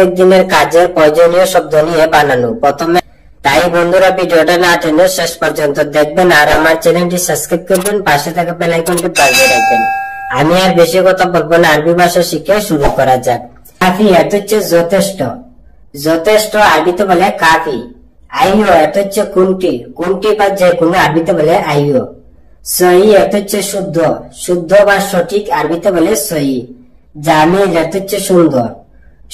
প্রত্যেক দিনের কাজের প্রয়োজনীয় শব্দ নিয়ে বানানো। প্রথমে তাই বন্ধুরা ভিডিওটা না টেনে শেষ পর্যন্ত দেখবেন আর আমার চ্যানেলটি সাবস্ক্রাইব করবেন, পাশে থাকা বেল আইকনটি বাজিয়ে রাখবেন। আমি আর বেশি কথা বলবো না, আরবি ভাষা শিখে শুরু করা যাক। কাফি এত হচ্ছে যথেষ্ট, যথেষ্ট আরবিতে বলে কাফি। আইও এত হচ্ছে কোনটি, কোনটি বা যে কোনো আরবিতে বলে আইও। সহি এত হচ্ছে শুদ্ধ, শুদ্ধ বা সঠিক আরবিতে বলে সহি। জামিল এত হচ্ছে সুন্দর,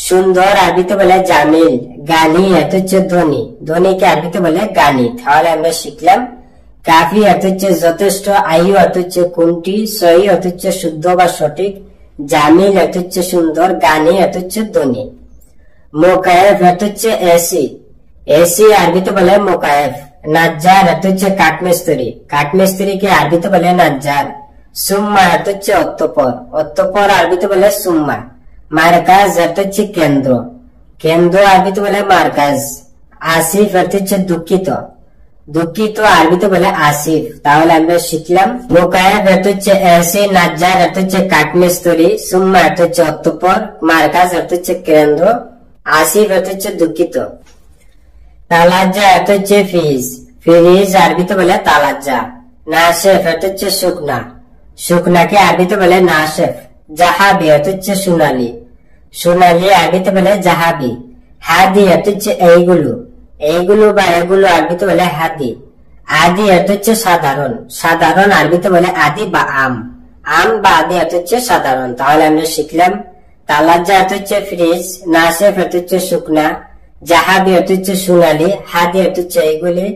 সুন্দর আরবিতে বলে জামিল। গানি এত হচ্ছে ধ্বনি, ধ্বনিকে আরবিতে বলে গানি। তাহলে আমরা শিখলাম কাফি এত হচ্ছে যথেষ্ট, আইও এত হচ্ছে কোনটি, সহি এত হচ্ছে শুদ্ধ বা সঠিক, জামিল এত হচ্ছে সুন্দর, গানি এত হচ্ছে ধ্বনি। মোকায়েফ এত হচ্ছে এসি, এসি আরবিতে বলে মোকায়েফ। নাজ্জার এত হচ্ছে কাঠমিস্ত্রি, কাঠমিস্ত্রিকে আরবিতে বলে নাজ্জার। সুম্মা এত হচ্ছে অতঃপর, অতঃপর আরবিতে বলে সুম্মা। মারকাজ এত হচ্ছে কেন্দ্র, কেন্দ্র আরবিতে বলে মারকাজ। আসিফ এত হচ্ছে দুঃখিত, দুঃখিত আরবিতে বলে আসিফ। তাহলে আমরা শিখলাম মোকায়েফ এত হচ্ছে এসি, নাজ্জার এত হচ্ছে কাঠমিস্ত্রি, সুম্মা এত হচ্ছে অতঃপর, মারকাজ এত হচ্ছে কেন্দ্র, আসিফ এত হচ্ছে দুঃখিত। তালাজ্জা এত হচ্ছে ফিজ, ফিজ আরবিতে বলে তালাজ্জা। নাশেফ এত হচ্ছে শুকনা, শুকনাকে আরবিতে বলে নাশেফ। জাহাবি এত হচ্ছে সোনালি, সোনালি আরবিতে বলে জাহাবি। হাদি এত হচ্ছে এইগুলো, এইগুলো বা এগুলো আরবিতে বলে হাদি। আদি এত হচ্ছে সাধারণ, সাধারণ আরবিতে বলে আদি বা আম। আম বা আদি এত হচ্ছে সাধারণ। তাহলে আমরা শিখলাম তালাজ্জা এত হচ্ছে ফ্রিজ, নাশেফ এত হচ্ছে শুকনা, জাহাবি এত হচ্ছে সোনালি, হাদি এত হচ্ছে এইগুলি,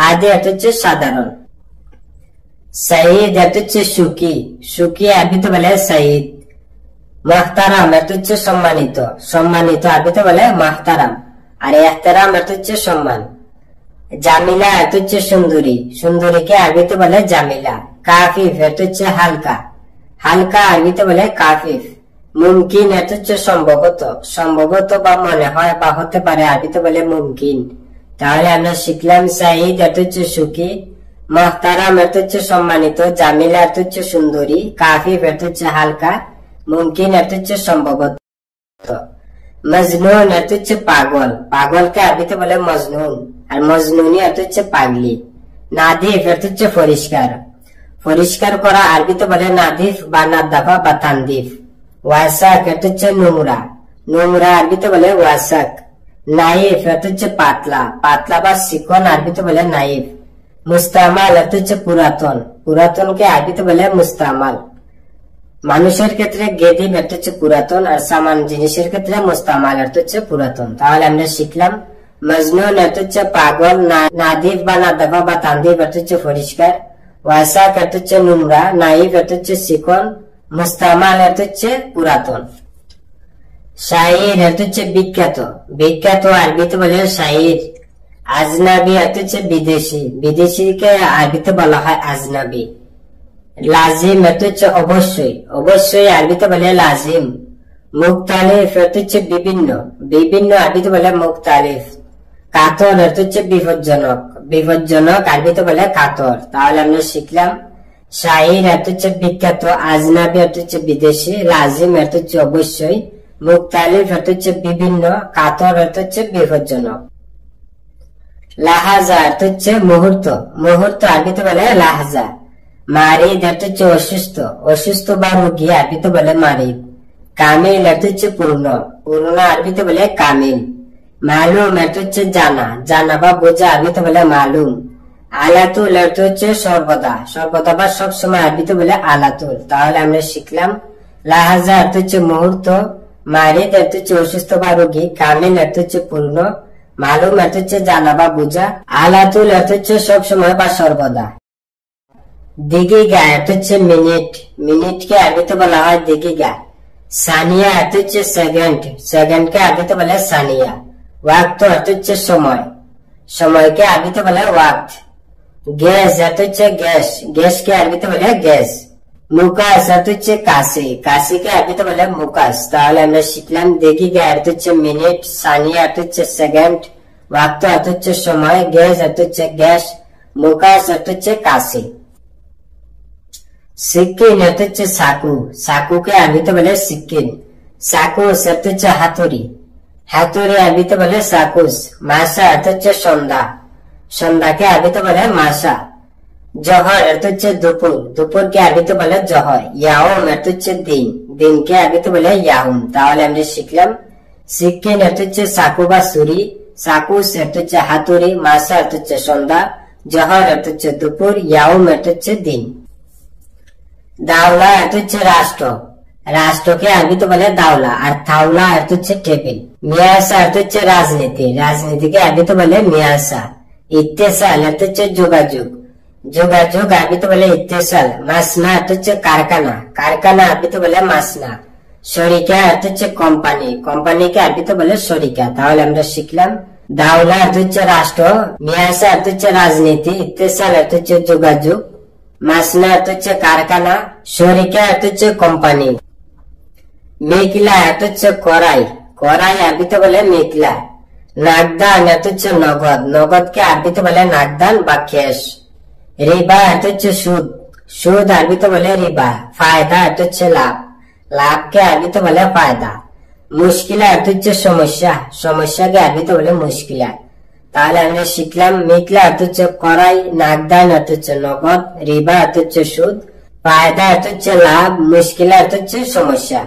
আদি এত হচ্ছে সাধারণ। সাইদ এত হচ্ছে সুখী, সুখী আরবিতে বলে সাইদ। মাহতারাম এত হচ্ছে সম্মানিত, সম্মানিত আরবিতে বলে মাহতারাম। আর ইহতারাম এত হচ্ছে সম্মান। জামিলা এত হচ্ছে সুন্দরী, সুন্দরীকে আরবিতে বলে জামিলা। কাফিফ এত হচ্ছে হালকা, হালকা আরবিতে বলে কাফিফ। মুমকিন এত হচ্ছে সম্ভবত, সম্ভবত বা মনে হয় বা হতে পারে আরবিতে বলে মুমকিন। তাহলে আমরা শিখলাম সাইদ এত হচ্ছে সুখী, মাহতারাম এত হচ্ছে সম্মানিত, জামিলা এত হচ্ছে সুন্দরী, কাফিফ এত হচ্ছে হালকা, মুমকিন এত হচ্ছে সম্ভবত। মজনুন এত হচ্ছে পাগল, পাগলকে আরবিতে বলে মজনুন। আর মজনুনি এত হচ্ছে পাগলি। নাদিফ এত হচ্ছে পরিষ্কার, পরিষ্কার করা আরবিতে বলে নাদিফ বা নাদাফা বা তানদিফ। ওয়াসাক এত হচ্ছে নোংরা, নোংরা আরবিতে বলে ওয়াসাক। নাইফ এত হচ্ছে পাতলা, পাতলা বা চিকন আরবিতে বলে নাইফ। মুস্তামাল এত হচ্ছে পুরাতন, পুরাতনকে আরবিতে বলে মুস্তামাল। মানুষের ক্ষেত্রে গেদিব এত হচ্ছে পুরাতন, আর সামান জিনিসের ক্ষেত্রে মুস্তামাল এত হচ্ছে পুরাতন। তাহলে আমরা শিখলাম মজনুন এত হচ্ছে পাগল, নাদিফ বা নাদাফা বা তানদিফ এত হচ্ছে পরিষ্কার, ওয়াসাক এত হচ্ছে নোংরা, নাইফ এত হচ্ছে চিকন, মুস্তামাল এত হচ্ছে পুরাতন। শাইর এত হচ্ছে বিখ্যাত, বিখ্যাত আরবিতে বলে শাইর। আজনাবি এত হচ্ছে বিদেশি, বিদেশিকে আরবিতে বলা হয় আজনাবি। লাজিম এত হচ্ছে অবশ্যই, অবশ্যই আরবিতে বলে লাজিম। মুখতালিফ এত হচ্ছে বিভিন্ন, বিভিন্ন আরবিতে বলে মুখতালিফ। কাতর এত হচ্ছে বিপজ্জনক, বিপজ্জনক আরবিতে বলে কাতর। তাহলে আমরা শিখলাম শাইর এত হচ্ছে বিখ্যাত, আজনাবি এত হচ্ছে বিদেশি, লাজিম এত হচ্ছে অবশ্যই, মুখতালিফ এত হচ্ছে বিভিন্ন, কাতর এত হচ্ছে বিপজ্জনক। লাহাজা এত হচ্ছে মুহূর্ত, মুহূর্ত আরবিতে বলে লাহাজা। মারিদ এত হচ্ছে অসুস্থ, অসুস্থ বা রোগী আরবিতে বলে মারিদ। কামিল এত হচ্ছে পূর্ণ, পূর্ণ আরবিতে বলে কামিল। মালুম এত হচ্ছে জানা, জানা বা বোঝা আরবিতে বলে মালুম। আলাতুল এত হচ্ছে সর্বদা, সর্বদা বা সবসময় আরবিতে বলে আলাতুল। তাহলে আমরা শিখলাম লাহাজা এত হচ্ছে মুহূর্ত, মারিদ এত হচ্ছে অসুস্থ বা রোগী, কামিল এত হচ্ছে পূর্ণ, মালুম এত হচ্ছে জানা বা বোঝা, আলাতুল এত হচ্ছে সবসময় বা সর্বদা। দিগিগা এত হচ্ছে মিনিট, মিনিটকে আরবিতে বলা হয় দিগিগা। সানিয়া এত হচ্ছে সেকেন্ড, সেকেন্ডকে আরবিতে বলে সানিয়া। ওয়াক্ত এত হচ্ছে সময়, সময়কে আরবিতে বলে ওয়াক্ত। গ্যাস এত হচ্ছে গ্যাস, গ্যাসকে আরবিতে বলে গ্যাস। মুকাস এত হচ্ছে কাশি, কাশিকে আরবিতে বলে মুকাস। তাহলে আমরা শিখলাম দিগিগা এত হচ্ছে মিনিট, সানিয়া এত হচ্ছে সেকেন্ড, ওয়াক্ত এত হচ্ছে সময়, গ্যাস এত হচ্ছে গ্যাস, মুকাস এত হচ্ছে কাশি। সিকিন এত হচ্ছে সাকু, সাকুকে আরবিতে বলে সিকিন। চাকু হচ্ছে হাতুড়ি, হাতুড়ি আরবিতে বলে সাকুস। মাসা অর্থ হচ্ছে সন্ধ্যা, সন্ধ্যাকে আরবিতে বলে মাসা। জহর অর্থ হচ্ছে দুপুর, দুপুরকে আরবিতে বলে জহর। ইয়াউম অর্থ হচ্ছে দিন, দিনকে আরবিতে বলে ইয়াউম। তাহলে আমরা শিখলাম সিক্কেন অর্থ হচ্ছে সাকু বা ছুরি, সাকুস অর্থ হচ্ছে হাতুড়ি, মাসা অর্থ হচ্ছে সন্ধ্যা, জহর অর্থ হচ্ছে দুপুর, ইয়াউম অর্থ হচ্ছে দিন। দাওলা অর্থ হচ্ছে রাষ্ট্র, রাষ্ট্রকে আরবিতে বলে দাওলা। আর থাওলা অর্থ হচ্ছে টেবিল। মিয়াসা অর্থ হচ্ছে রাজনীতি, রাজনীতিকে আরবিতে বলে মিয়াসা। ইত্তেসাল অর্থ হচ্ছে যোগাযোগ, যোগাযোগ আরবিতে বলে ইত্তেসাল। মাসনা অর্থ হচ্ছে কারখানা, কারখানা আরবিতে বলে মাসনা। শরিকা অর্থ হচ্ছে কোম্পানি, কোম্পানিকে আরবিতে বলে শরিকা। তাহলে আমরা শিখলাম দাওলা অর্থ হচ্ছে রাষ্ট্র, মিয়াসা অর্থ হচ্ছে রাজনীতি, ইত্তেসাল অর্থ হচ্ছে যোগাযোগ, মাসনা অর্থ হচ্ছে কারখানা, শরিকা অর্থ হচ্ছে কোম্পানি। মেকিলা অর্থ হচ্ছে কড়াই, কড়াই আরবিতে বলে মেকিলা। নাকদান অর্থ হচ্ছে নগদ, নগদকে আরবিতে বলে নাকদান বা ক্যাশ। রিবা অর্থ হচ্ছে সুদ, সুদ আরবিতে বলে রিবা। ফায়দা অর্থ হচ্ছে লাভ, লাভকে আরবিতে বলে ফায়দা। মুশকিলা অর্থ হচ্ছে সমস্যা, সমস্যাকে আরবিতে বলে মুশকিলা। তাহলে আমরা শিখলাম মেকিলা অর্থ হচ্ছে কড়াই, নাকদান অর্থ হচ্ছে নগদ, রিবা অর্থ হচ্ছে সুদ, ফায়দা অর্থ হচ্ছে লাভ, মুশকিলা অর্থ হচ্ছে সমস্যা।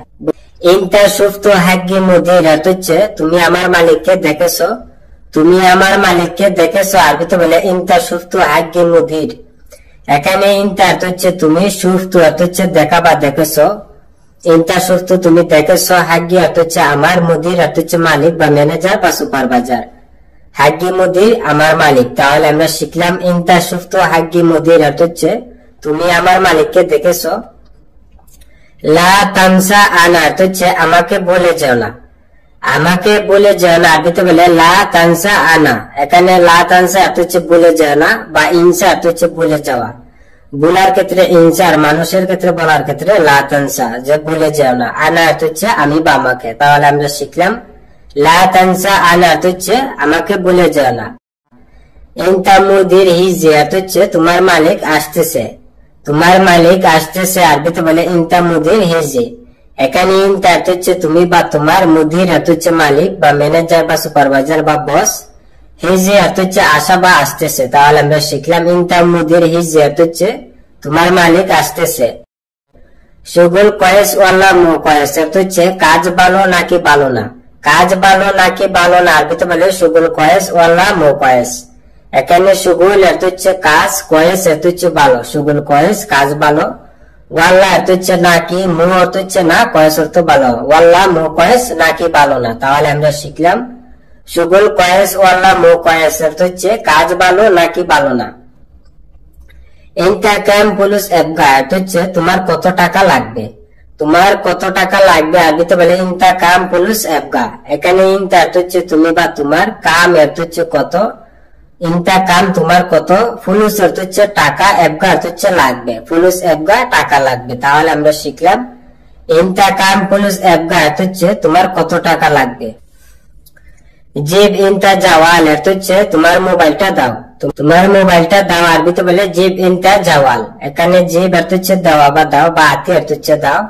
ইনতা সুফতু হাক্কি মুদির অর্থ হচ্ছে তুমি আমার মালিককে দেখেছো, তুমি আমার মালিককে দেখেছো আরবিতে বলে ইনতা সুফতু হাক্কি মুদির। এখানে ইনতা অর্থ হচ্ছে তুমি, সুফতু অর্থ হচ্ছে দেখা বা দেখেছো। ইনতা সুফতু তুমি দেখেছো, হাক্কি অর্থ হচ্ছে আমার, মুদির অর্থ হচ্ছে মালিক বা ম্যানেজার বা সুপারভাইজার। হাক্কি মুদির আমার মালিক। তাহলে আমরা শিখলাম ইনতা সুফতু হাক্কি মুদির অর্থ হচ্ছে তুমি আমার মালিককে দেখেছো। লা তানসা আনা অর্থ হচ্ছে আমাকে বলে যেও না, আমাকে বলে যেও না আরবিতে বলে লা তানসা আনা। এখানে লা তানসা অর্থ হচ্ছে বলে যেও না, বা ইনসা অর্থ হচ্ছে বলে যাওয়া। বলার ক্ষেত্রে ইনসা, আর মানুষের ক্ষেত্রে বলার ক্ষেত্রে লা তানসা, যে বলে যেও না। আনা অর্থ হচ্ছে আমি বা আমাকে। তাহলে আমরা শিখলাম লা তানসা আনা অর্থ হচ্ছে আমাকে বলে যেও না। ইনতা মুদির হিজি অর্থ হচ্ছে তোমার মালিক আসতেছে, তোমার মালিক আসতেছে আরবিতে বলে ইনতা মুদির হিজি। এখানে ইনতা অর্থ হচ্ছে তুমি বা তোমার, মুদির অর্থ হচ্ছে মালিক বা ম্যানেজার বা সুপারভাইজার বা বস, হিজি অর্থ হচ্ছে আসা বা আসতেছে। তাহলে আমরা শিখলাম ইনতা মুদির হিজি অর্থ হচ্ছে তোমার মালিক আসতেছে। শুগুল কয়েস ওয়াল্লা মু কয়েস অর্থ হচ্ছে কাজ ভালো নাকি ভালো না, কাজ ভালো নাকি ভালো না আরবিতে বলে শুগুল কয়েস ওয়াল্লা মু কয়েস। এখানে শুগুল অর্থ হচ্ছে কাজ, কয়েস অর্থ হচ্ছে ভালো। শুগুল কয়েস কাজ ভালো, ওয়াল্লা অর্থ হচ্ছে নাকি, মু অর্থ হচ্ছে না, কয়েস অর্থ ভালো। ওয়াল্লা মু কয়েস নাকি ভালো না। তাহলে আমরা শিখলাম শুগুল কয়েস ওয়াল্লা মু কয়েস অর্থ হচ্ছে কাজ ভালো নাকি ভালো না। ইনতা কাম পুলিশ এবগা অর্থ হচ্ছে তোমার কত টাকা লাগবে, তোমার কত টাকা লাগবে আরবিতে বলে ইনতা কাম পুলিশ এবগা। এখানে ইনতা অর্থ হচ্ছে তুমি বা তোমার, কাম অর্থ হচ্ছে কত, ইনতা কাম তোমার কত, ফুলুস অর্থ হচ্ছে টাকা, এবগা অর্থ হচ্ছে লাগবে। ফুলুস এবগা টাকা লাগবে। তাহলে আমরা শিখলাম ইনতা কাম ফুলুস এবগা অর্থ হচ্ছে তোমার কত টাকা লাগবে। জিব ইনতা জাওয়াল অর্থ হচ্ছে তোমার মোবাইলটা দাও, তোমার মোবাইলটা দাও আরবিতে বলে জিব ইনতা জাওয়াল। এখানে জিব অর্থ হচ্ছে দেওয়া বা দাও, বা আতি অর্থ হচ্ছে দাও,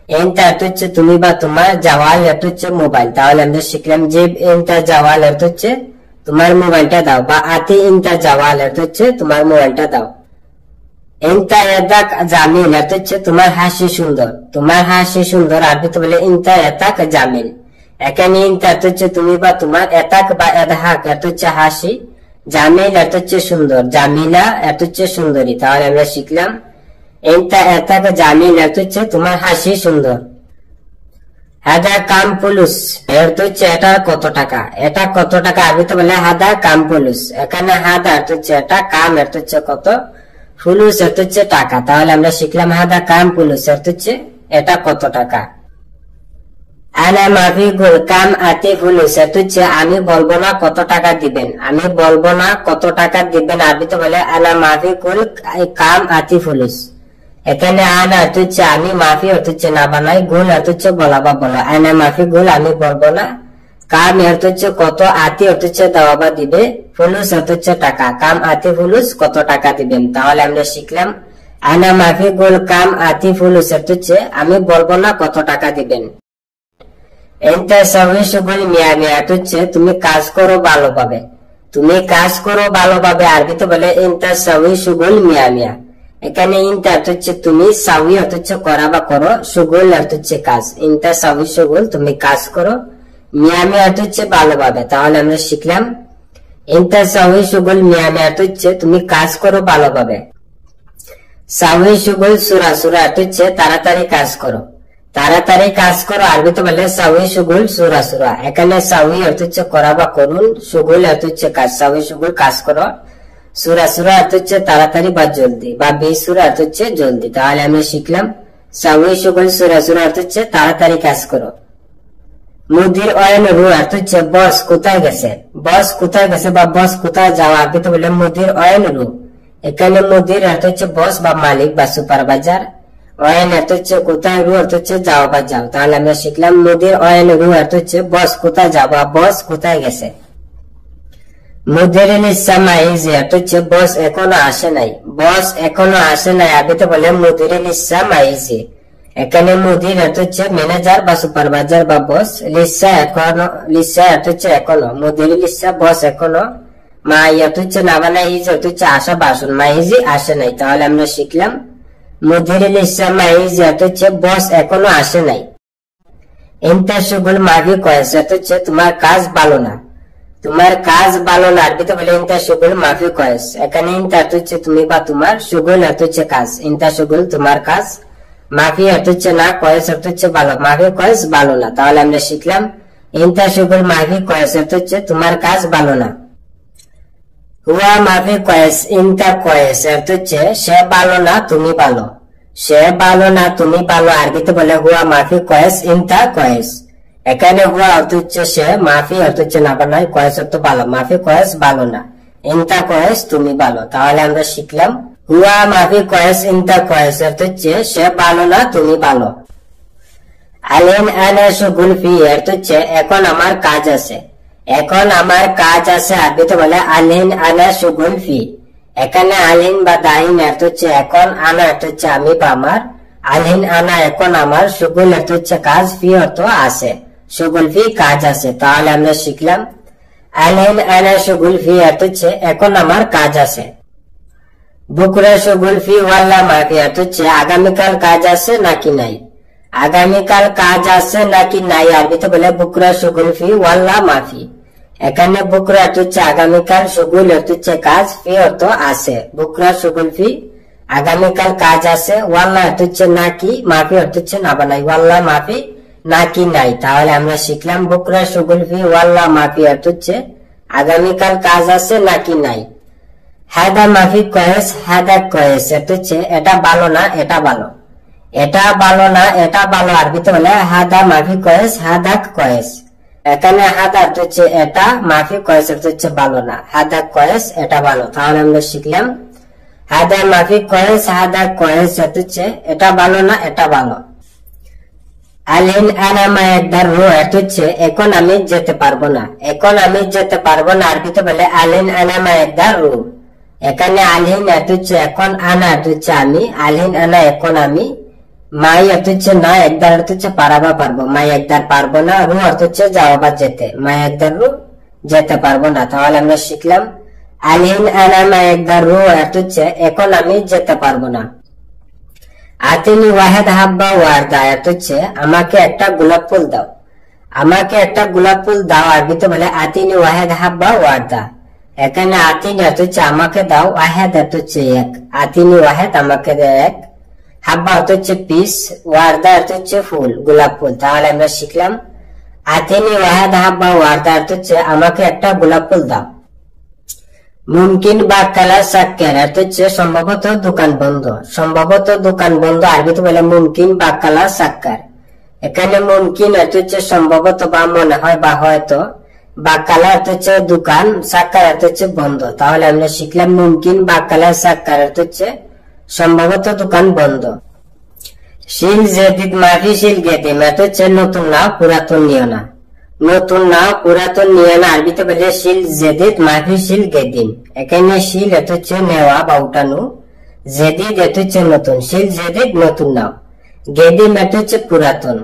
ইনতা অর্থ হচ্ছে তুমি বা তোমার, জাওয়াল অর্থ হচ্ছে মোবাইল। তাহলে আমরা শিখলাম জিব ইনতা জাওয়াল অর্থ হচ্ছে তোমার মোবাইলটা দাও, বা আতি ইনতা জাওয়াল অর্থ হচ্ছে তোমার মোবাইলটা দাও। ইনতা ইয়াদাক জামিল অর্থ হচ্ছে তোমার হাসি সুন্দর, তোমার হাসি সুন্দর আরবিতে বলে ইনতা ইয়াতাক জামিল। এখানে ইনতা অর্থ হচ্ছে তুমি বা তোমার, এতাক বা এদহাক অর্থ হচ্ছে হাসি, জামিল অর্থ হচ্ছে সুন্দর, জামিলা অর্থ হচ্ছে সুন্দরী। তাহলে আমরা শিখলাম ইনতা ইয়াতাক জামিল অর্থ হচ্ছে তোমার হাসি সুন্দর। হাদা কাম পুলুস অর্থ হচ্ছে এটা কত টাকা, এটা কত টাকা আরবিতে বলে হাদা কাম পুলুস। এখানে হাদা অর্থ হচ্ছে এটা, কাম অর্থ হচ্ছে কত, ফুলুস অর্থ হচ্ছে টাকা। তাহলে আমরা শিখলাম হাদা কাম পুলুস অর্থ হচ্ছে এটা কত টাকা। আনা মাফি গুল কাম আতি ফুলুস অর্থ হচ্ছে আমি বলবো না কত টাকা দিবেন, আমি বলবো না কত টাকা দিবেন আরবিতে বলে আনা মাফি গুল কাম আতি ফুলুস। এখানে আনা অর্থ হচ্ছে আমি, মাফি অর্থ হচ্ছে না বানাই, গুল অর্থ হচ্ছে বলা বা বলা। আনা মাফি গুল আমি বলবো না, কাম অর্থ হচ্ছে কত, আতি অর্থ হচ্ছে দেওয়া বা দিবে, ফুলুস অর্থ হচ্ছে টাকা। কাম আতি ফুলুস কত টাকা দিবেন। তাহলে আমরা শিখলাম আনা মাফি গুল কাম আতি ফুলুস অর্থ হচ্ছে আমি বলবো না কত টাকা দিবেন। এনতা সাউই সুগুল মিয়া মিয়া হচ্ছে তুমি কাজ করো ভালোভাবে, তুমি কাজ করো ভালোভাবে আরবিতে বলে এনতা সাউই সুগুল মিয়া মিয়া। এখানে ইনতা হচ্ছে তুমি, সাউই হচ্ছে করা বা করো, সুগুল হচ্ছে কাজ। ইনতা সাউই সুগুল তুমি কাজ করো, মিয়া মিয়া হচ্ছে ভালোভাবে। তাহলে আমরা শিখলাম ইনতা সাউই সুগুল মিয়া মিয়া হচ্ছে তুমি কাজ করো ভালোভাবে। সাউই সুগুল সুরা সুরা হচ্ছে তাড়াতাড়ি কাজ করো, তাড়াতাড়ি কাজ করো আরবিতে বলে সাউই সুগুল সুরা সুরা। এখানে সাউই হচ্ছে করা বা করুন, সুগুল হচ্ছে কাজ। সাউই সুগুল কাজ করো, সুরা সুরা হচ্ছে তাড়াতাড়ি বা জলদি, বা বেসুরা হচ্ছে জলদি। তাহলে আমরা শিখলাম সাউই সুগুল সুরা সুরা হচ্ছে তাড়াতাড়ি কাজ করো। মুদির অয়ন রু হচ্ছে বস কোথায় গেছে, বস কোথায় গেছে বা বস কোথায় যাওয়া আরবিতে বলে মুদির অয়ন রু। এখানে মুদির হচ্ছে বস বা মালিক বা সুপারভাইজার, অয়ন হচ্ছে কোথায়, রু হচ্ছে যাও বা যাও। তাহলে আমরা শিখলাম মুদির অয়ন রু হচ্ছে বস কোথায় যাও বা বস কোথায় গেছে। মুদির লিসা মাইজি হচ্ছে বস এখনো আসে নাই, বস এখনো আসে নাই আরবিতে বলে মুদির লিসা মাইজি। এখানে মুদির হচ্ছে ম্যানেজার বা সুপারভাইজার বা বস, লিসা এখনো, লিসা হচ্ছে এখনো, মুদির লিসা বস এখনো, মাই হচ্ছে না বানা, ইজ হচ্ছে আসা বা আসুন, মাইজি আসে নাই। তাহলে আমরা শিখলাম মুদির লিসা মাইজি হচ্ছে বস এখনো আসে নাই। ইনতা সুগুল মাফি কয়েস হচ্ছে তোমার কাজ ভালো না, তোমার কাজ ভালো না আরবিতে বলে ইনতা সুগুল মাফি কয়েস। এখানে ইনতা হচ্ছে তুমি বা তোমার, সুগুল হচ্ছে কাজ। ইনতা সুগুল তোমার কাজ, মাফি হচ্ছে না, কয়েস হচ্ছে ভালো, মাফি কয়েস ভালো না। তাহলে আমরা শিখলাম ইনতা সুগুল মাফি কয়েস হচ্ছে তোমার কাজ ভালো না। হুয়া মাফি কয়েস ইনতা কয়েস হচ্ছে সে ভালো না তুমি ভালো, সে ভালো না তুমি ভালো আরবিতে বলে হুয়া মাফি কয়েস ইনতা কয়েস। এখানে হুয়া হচ্ছে সে, মাফি হচ্ছে না বানায়, কয়েস তো ভালো, মাফি কয়েস ভালো না, ইনতা কয়েস তুমি ভালো। তাহলে আমরা শিখলাম হুয়া মাফি কয়েস ইনতা কয়েস হচ্ছে সে ভালো না তুমি ভালো। আলেন আনা সুগুল ফি হচ্ছে এখন আমার কাজ আছে, এখন আমার কাজ আছে আরবিতে বলে আলেন আনা সুগুল ফি। এখানে আলেন বা দাইন হচ্ছে এখন, আনা হচ্ছে আমি বা আমার, আলেন আনা এখন আমার, সুগুল হচ্ছে কাজ, ফি অর্থ আছে, সুগুল ফি কাজ আছে। তাহলে আমরা শিখলাম আলেন আনা সুগুল ফি হচ্ছে এখন আমার কাজ আছে। বুকরা সুগুল ফি ওয়াল্লা মাফি হচ্ছে আগামীকাল কাজ আছে নাকি নাই, আগামীকাল কাজ আছে নাকি নাই আরবিতে বলে বুকরা সুগুল ফি ওয়াল্লা মাফি। এখানে বুকরা হচ্ছে আগামীকাল, সুগুল হচ্ছে কাজ, ফি অর্থ আছে। বুকরা সুগুল ফি আগামীকাল কাজ আছে, ওয়াল্লা হচ্ছে নাকি, মাফি হচ্ছে না বানাই, ওয়াল্লা মাফি নাকি নাই। তাহলে আমরা শিখলাম বুকরা সুগুল ফি ওয়াল্লা মাফি হচ্ছে আগামীকাল কাজ আছে নাকি নাই। হাদা মাফি কয়েস হাদা কয়েস হচ্ছে এটা ভালো না এটা ভালো, এটা ভালো না এটা ভালো আরবিতে বলে হাদা মাফি কয়েস হাদা কয়েস। এখানে হাদা হচ্ছে এটা, মাফি কয়েস হচ্ছে ভালো না, হাদা কয়েস এটা ভালো। তাহলে আমরা শিখলাম হাদা মাফি কয়েস হাদা কয়েস হচ্ছে এটা ভালো না এটা ভালো। আলেন আনা মায়াদার রু হচ্ছে এখন আমি যেতে পারবো না, এখন আমি যেতে পারবো না আরবিতে বলে আলেন আনা মায়াদার রু। এখানে আলহিন হচ্ছে এখন, আনা হচ্ছে আমি, আলহিন আনা এখন আমি, মাই হচ্ছে না, একদার হচ্ছে পারাবা পারবো, মাই একদার পারবো না, রু হচ্ছে যাওয়া বা যেতে, মাই একদার রু যেতে পারবো না। তাহলে আমরা শিখলাম আলহিন আনা মাই একদার রু হচ্ছে এখন আমি যেতে পারবো না। আতিনি ওয়াহেদ হাব্বা ওয়ার্দা হচ্ছে আমাকে একটা গোলাপ ফুল দাও, আমাকে একটা গোলাপ ফুল দাও আরবিতে বলে আতিনি ওয়াহেদ হাব্বা ওয়ার্দা। এখানে আতিনি হচ্ছে আমাকে দাও, ওয়াহেদ হচ্ছে এক, আতিনি ওয়াহেদ আমাকে এক, হাব্বা হচ্ছে পিস, ওয়ার্দা হচ্ছে ফুল, গোলাপ ফুল। তাহলে আমরা শিখলাম আতিনি ওয়াহেদ হাব্বা ওয়ার্দা হচ্ছে আমাকে একটা গোলাপ ফুল দাও। মুমকিন বাক্কালা সাক্কার হচ্ছে সম্ভবত দোকান বন্ধ, সম্ভবত দোকান বন্ধ আরবিতে বলে মুমকিন বাক্কালা সাক্কার। এখানে মুমকিন হচ্ছে সম্ভবত বা মনে হয় বা হয়তো, বাক্কালা হচ্ছে দোকান, সাক্কার হচ্ছে বন্ধ। তাহলে আমরা শিখলাম মুমকিন বাক্কালা সাক্কার হচ্ছে সম্ভবত দোকান বন্ধ। শিল জেদিদ মাফি শিল গেদিম হচ্ছে নতুন না পুরাতন নিও না, নতুন না পুরাতন নিয়ে না আরবিতে বলে শিল জেদিদ মাফি শিল গেদিম। এখানে শিল হচ্ছে নেওয়া বা উঠানো, জেদিদ হচ্ছে নতুন, শিল জেদিদ নতুন নাও, গেদিম হচ্ছে পুরাতন।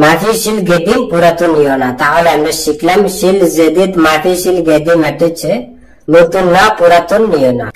মাফিশিল গেদিম পুরাতন নিও না। তাহলে আমরা শিখলাম শিল জেদিদ মাফিশিল গেদিম হচ্ছে নতুন না পুরাতন নিও না।